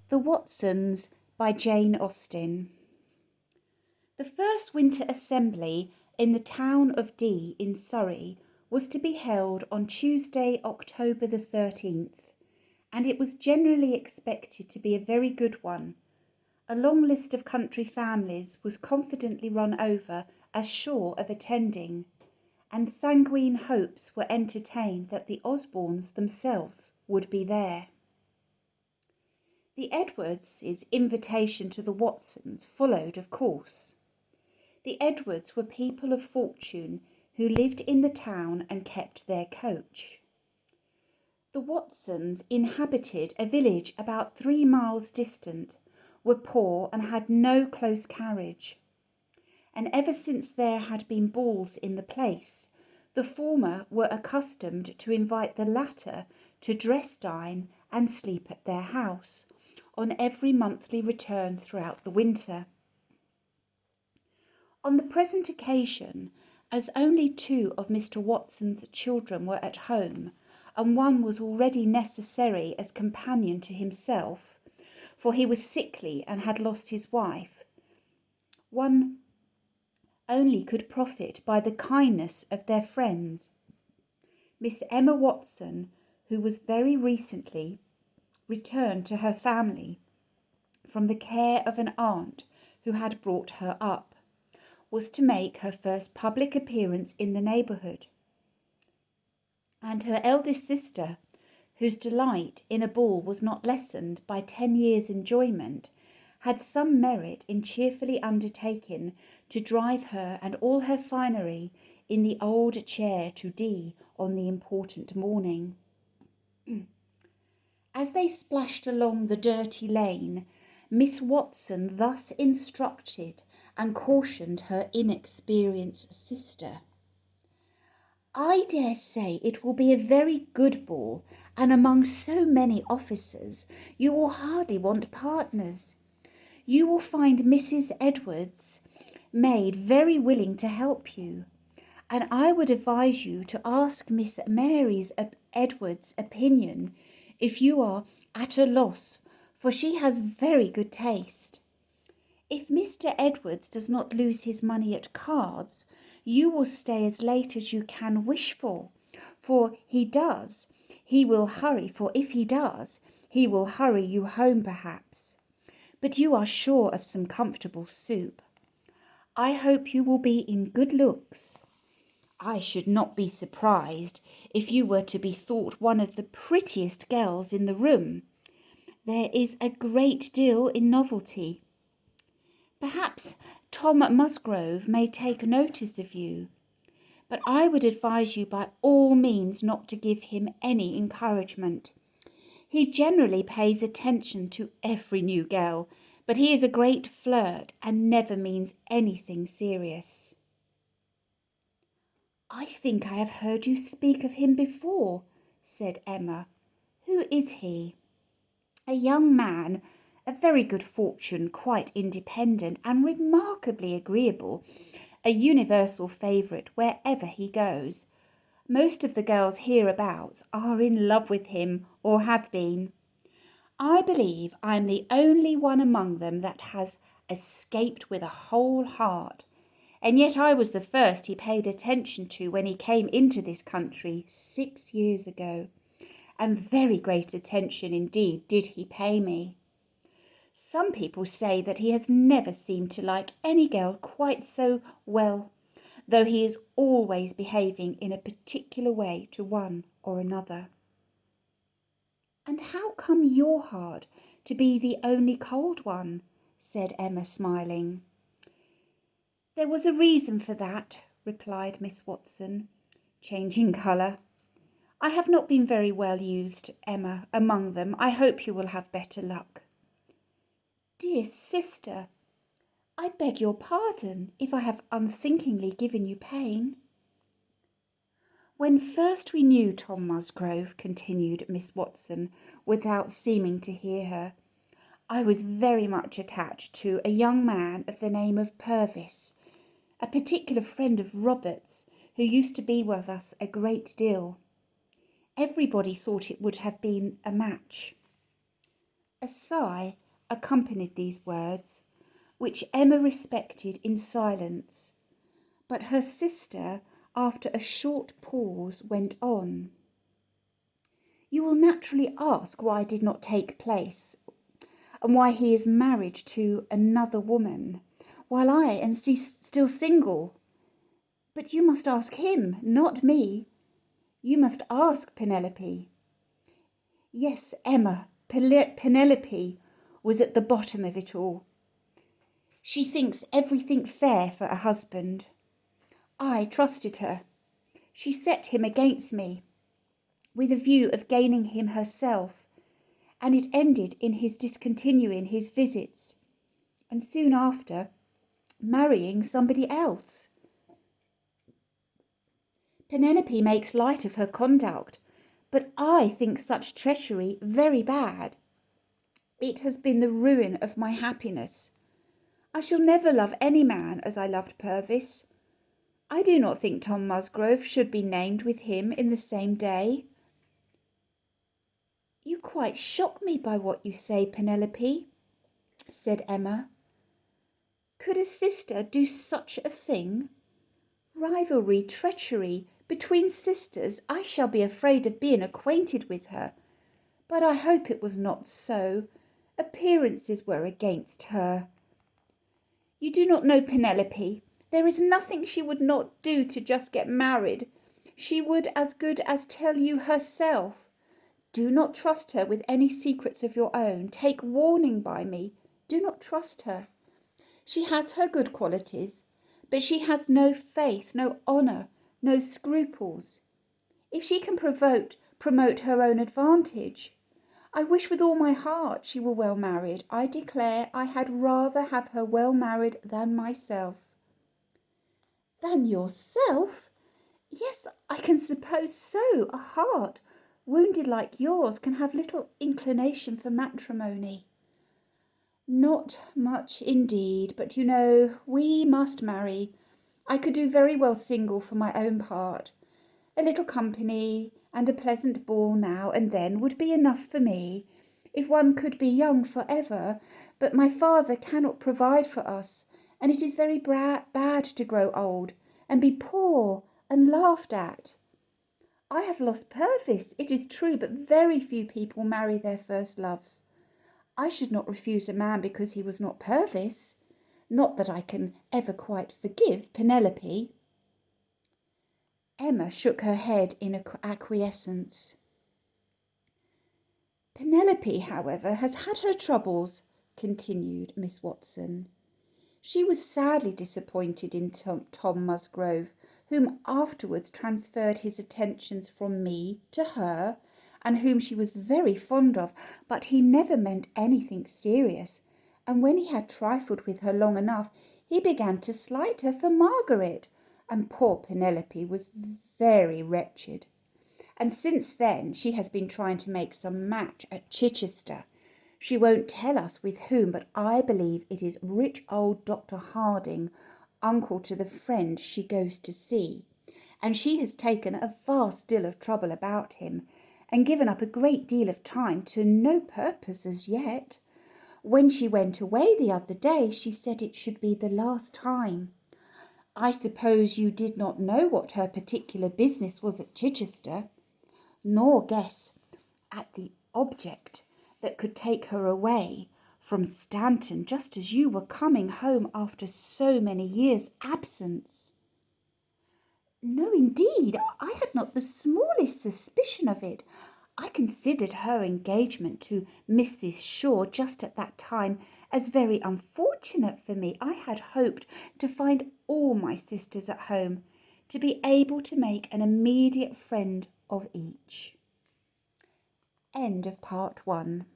The Watsons by Jane Austen. The first winter assembly in the town of D in Surrey was to be held on Tuesday, October the 13th, and it was generally expected to be a very good one. A long list of country families was confidently run over as sure of attending, and sanguine hopes were entertained that the Osbornes themselves would be there. The Edwards' invitation to the Watsons followed, of course. The Edwards were people of fortune who lived in the town and kept their coach. The Watsons inhabited a village about 3 miles distant, were poor and had no close carriage. And ever since there had been balls in the place, the former were accustomed to invite the latter to dress, dine, and sleep at their house on every monthly return throughout the winter. On the present occasion, as only 2 of Mr. Watson's children were at home, and one was already necessary as companion to himself, for he was sickly and had lost his wife, one only could profit by the kindness of their friends. Miss Emma Watson, who was very recently returned to her family from the care of an aunt who had brought her up, was to make her first public appearance in the neighbourhood. And her eldest sister, whose delight in a ball was not lessened by 10 years' enjoyment, had some merit in cheerfully undertaking to drive her and all her finery in the old chair to D on the important morning. As they splashed along the dirty lane, Miss Watson thus instructed and cautioned her inexperienced sister. "I dare say it will be a very good ball, and among so many officers you will hardly want partners. You will find Mrs. Edwards' maid very willing to help you, and I would advise you to ask Miss Mary's Edwards' opinion if you are at a loss, for she has very good taste. If Mr. Edwards does not lose his money at cards, you will stay as late as you can wish for if he does, he will hurry you home perhaps. But you are sure of some comfortable soup. I hope you will be in good looks. I should not be surprised if you were to be thought one of the prettiest girls in the room. There is a great deal in novelty. Perhaps Tom Musgrove may take notice of you, but I would advise you by all means not to give him any encouragement. He generally pays attention to every new girl, but he is a great flirt and never means anything serious." "I think I have heard you speak of him before," said Emma. "Who is he?" "A young man, a very good fortune, quite independent and remarkably agreeable, a universal favourite wherever he goes. Most of the girls hereabouts are in love with him or have been. I believe I am the only one among them that has escaped with a whole heart, and yet I was the first he paid attention to when he came into this country 6 years ago, and very great attention indeed did he pay me. Some people say that he has never seemed to like any girl quite so well, though he is always behaving in a particular way to one or another." "And how come your heart to be the only cold one?" said Emma, smiling. "There was a reason for that," replied Miss Watson, changing colour. "I have not been very well used, Emma, among them. I hope you will have better luck." "Dear sister, I beg your pardon if I have unthinkingly given you pain." "When first we knew Tom Musgrove," continued Miss Watson, without seeming to hear her, "I was very much attached to a young man of the name of Purvis, a particular friend of Robert's, who used to be with us a great deal. Everybody thought it would have been a match. A sigh accompanied these words, which Emma respected in silence, but her sister, after a short pause, went on. You will naturally ask why it did not take place, and why he is married to another woman, while I am still single. But you must ask him, not me. You must ask Penelope. Yes, Emma, Penelope was at the bottom of it all. She thinks everything fair for a husband. I trusted her. She set him against me, with a view of gaining him herself, and it ended in his discontinuing his visits, and soon after marrying somebody else. Penelope makes light of her conduct, but I think such treachery very bad. It has been the ruin of my happiness. I shall never love any man as I loved Purvis. I do not think Tom Musgrove should be named with him in the same day. You quite shock me by what you say, Penelope, said Emma. Could a sister do such a thing? Rivalry, treachery, between sisters, I shall be afraid of being acquainted with her. But I hope it was not so. Appearances were against her. You do not know Penelope. There is nothing she would not do to just get married. She would as good as tell you herself. Do not trust her with any secrets of your own. Take warning by me. Do not trust her. She has her good qualities, but she has no faith, no honour, no scruples. If she can promote her own advantage, I wish with all my heart she were well married. I declare I had rather have her well married than myself. Than yourself? Yes, I can suppose so. A heart wounded like yours can have little inclination for matrimony. Not much indeed, but you know, we must marry. I could do very well single for my own part. A little company and a pleasant ball now and then would be enough for me, if one could be young for ever. But my father cannot provide for us, and it is very bad to grow old and be poor and laughed at. I have lost Purvis, it is true, but very few people marry their first loves. I should not refuse a man because he was not Purvis. Not that I can ever quite forgive Penelope. Emma shook her head in acquiescence. Penelope, however, has had her troubles, continued Miss Watson. She was sadly disappointed in Tom Musgrove, whom afterwards transferred his attentions from me to her, and whom she was very fond of, but he never meant anything serious, and when he had trifled with her long enough, he began to slight her for Margaret, and poor Penelope was very wretched. And since then she has been trying to make some match at Chichester. She won't tell us with whom, but I believe it is rich old Dr. Harding, uncle to the friend she goes to see, and she has taken a vast deal of trouble about him, and given up a great deal of time to no purpose as yet. When she went away the other day, she said it should be the last time. I suppose you did not know what her particular business was at Chichester, nor guess at the object that could take her away from Stanton just as you were coming home after so many years' absence. No, indeed, I had not the smallest suspicion of it. I considered her engagement to Mrs. Shaw just at that time as very unfortunate for me. I had hoped to find all my sisters at home, to be able to make an immediate friend of each. End of part 1.